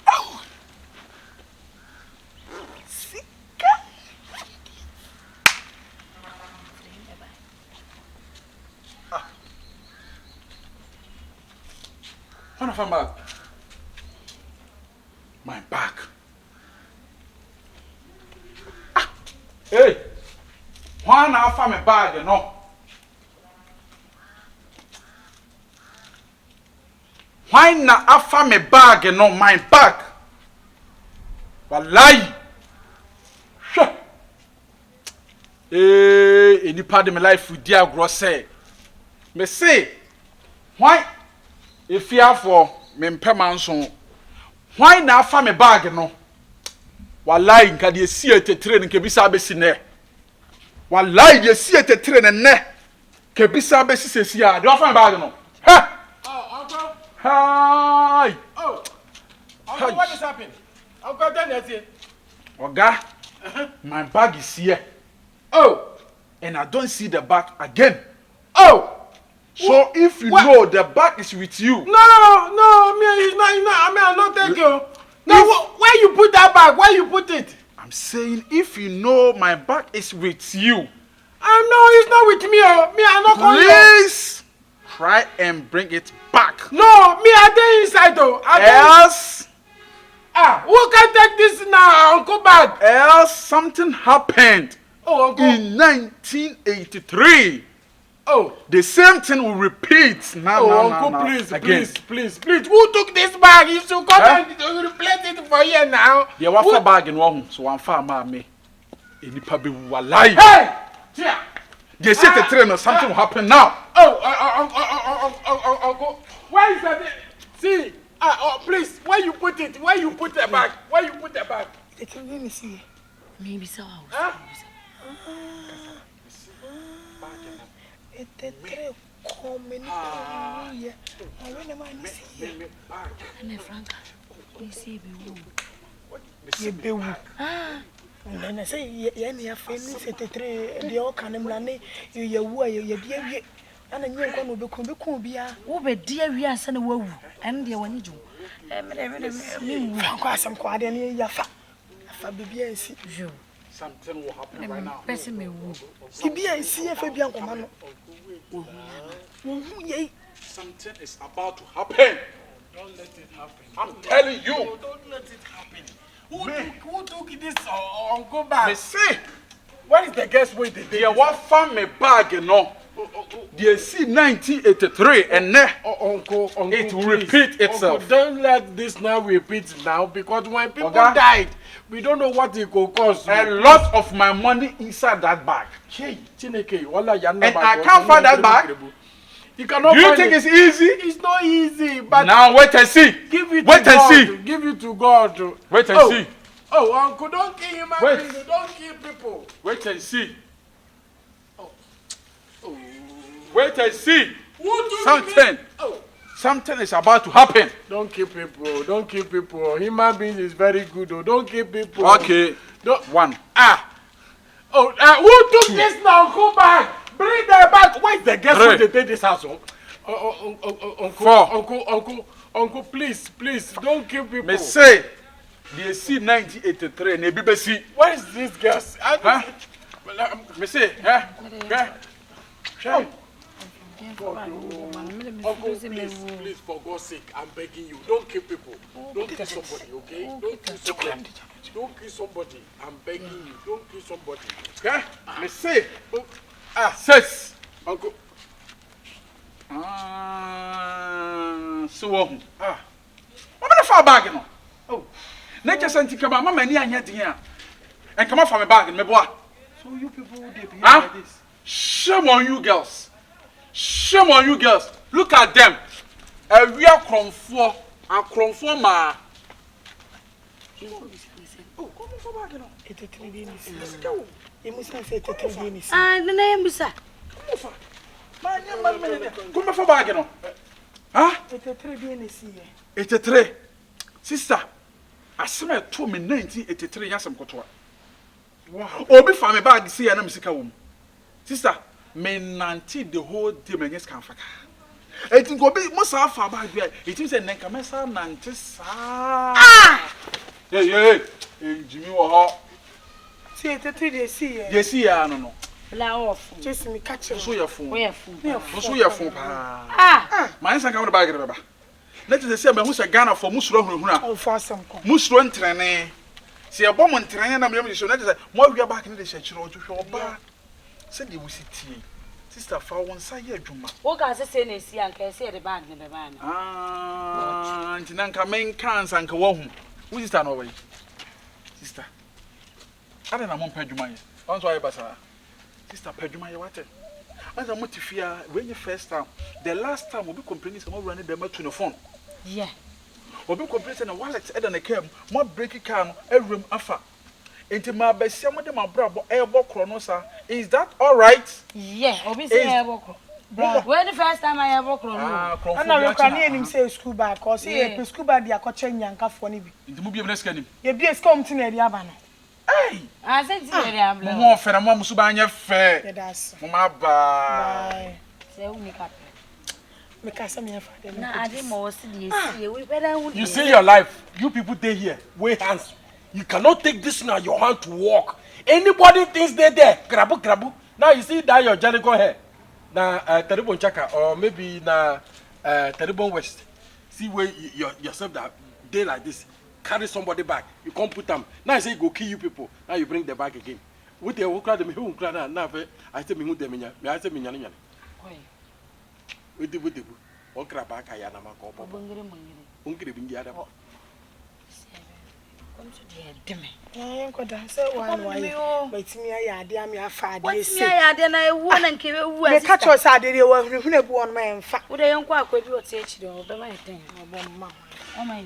Oh. Sika. When I find back, my back. Hey, when I find my bag, you know. Why not I find my bag, you know, my bag? Wallahi. Hey, any part of my life with dear gross say. Me say, why? If you have for me permanent, why not find my bag, you know? Wallahi, can you see it a train and Kebisa Bessine? Wallahi, you see it a train and ne Kebisa Bessia. Do I find bag, you know? Ha! Oh, Uncle. Hi! Oh, Uncle, what is happening? Uncle, then that's it. Oga, my bag is here. Oh, and I don't see the bag again. Oh! So if you know the bag is with you. No, me, it's not. I mean, I'm not taking you. No, where you put that bag? Where you put it? I'm saying if you know my bag is with you. No, it's not with me. Me, I'm not calling you. Please try and bring it back. No, me, I dey inside though. Else. Who can take this now, Uncle Bag? Else something happened. Oh, Uncle. In 1983. Oh. The same thing will repeat now. Uncle, please. Who took this bag? You should come and replace it for you now. Yeah, what for bag in one? So I'm far me. Any probably will lie. Hey! Yeah. They set the train or something will happen now. Uncle. Where is that? See. Please. Where you put it? Where you put the bag? Let me see. Maybe so. It's coming. Yeah. I want to see. And Franka, we see you. And then I say, yeah, family set a tray, the old cannon, you were your dear. And then you're going to become over dear, we are sending a woo, and the one you do. Franka, some quiet in your fat. Something will happen right now. See if Fabian Commando. Something is about to happen. Don't let it happen. I'm telling you. Don't let it happen. Who took this Uncle Bag? Me say, What is the guest way they they want find me bag, you know. They see 1983 and now Uncle, it will repeat itself. Uncle, don't let this now repeat now because when people died, we don't know what it will cost. A lot of my money inside that bag. And I can't find that bag. You cannot. Do you think it's easy? It's not easy, but now wait and see. Give it wait to and God. see. Give it to God. Wait and see. Oh, Uncle, don't kill him. Don't kill people. Wait and see. Wait and see. Something is about to happen. Don't kill people. Don't kill people. Human beings is very good. Don't kill people. Okay. One. Who took this now? Go back. Bring them back. Why is the guest when they take this house? Uncle, please, don't kill people. Me say, they see 1983 and they see. Where is this guest? Me say, Uncle, please, for God's sake, I'm begging you. Don't kill people. Don't kill somebody, okay? Don't kill somebody. Don't kill somebody. I'm begging you. Don't kill somebody. Okay? Me say, sis. Uncle. So what the far bag no? Oh. Nature sent to come my money and yet here. And come out from my bag in my boy. So you people they behave like this. Shame on you girls. Shame on you girls. Look at them. A real cromfo. A cromfo ma. Oh, come for bag no. It's a 3 days. Let's go. You must say it's a 3 days. The name is Come for bag no. Huh? It's a 3 days here. 83. Sister, I smell to me 1983 yasam kotoa. Wow. Obi fa me bag see na me sika wom. Sister, me nanti the whole day me yes kan faka. I think go be must have far back there. It is a Nenkamesa Nantis. Yeah. Jimmy or see it 3 days. See, yes, yeah, no. Blow off. Just me catch So your phone. Where food? So your phone. My son come back. Let us say, who's a Ghana for Musro. oh, for some. Musro and Trene. See a bomb and train, and I'm going to show that more we are back in the church or to show back. Said you will see tea. Sister, for one side, Juma. What can I say? Is young, can say the bag in the man. Ah, Nanka main cans and Kawahum. Who is that away? Sister, I don't know, Pedjuma. Once I was Sister Pedjuma, what? As a motifia, when you first time, the last time we'll be complaining about running them to the phone. Yeah. We'll be complaining a wallet, and a cam, more breaking can, a room after. Into my best, some of them are bravo, airboat chronosa. Is that all right? Yeah, obviously, when the first time I ever crossed, I'm not looking him say school bag, or say school bag, the Acochin Yanka for Nibi. The movie of Nescani. Your beers come to near the Abana. Hey! I said, I'm More fair, Mamma Subanya fair. That's Mamma, bye. say, we make up. Because some of them. I didn't more see we better. You see your life. You people stay here. Wait hands. You cannot take this in your hand to walk. Anybody thinks they're there. Grabu. Now you see that your jelly go here. Na Teribon Chaka or maybe na Teribon West. See where yourself that day like this. Carry somebody back. You can't put them. Now I say go kill you people. Now you bring them back again. With the who crowd them who crowd now I say me who them me I say me nyani. With the one crab back I am a couple. Ungri bring the other. Come to the demi. I could answer one way. But me, I dear me, I find this. I then I won and came away. Catch us, I did you were one man. Would I unquack with your teacher or the right thing? Oh, my.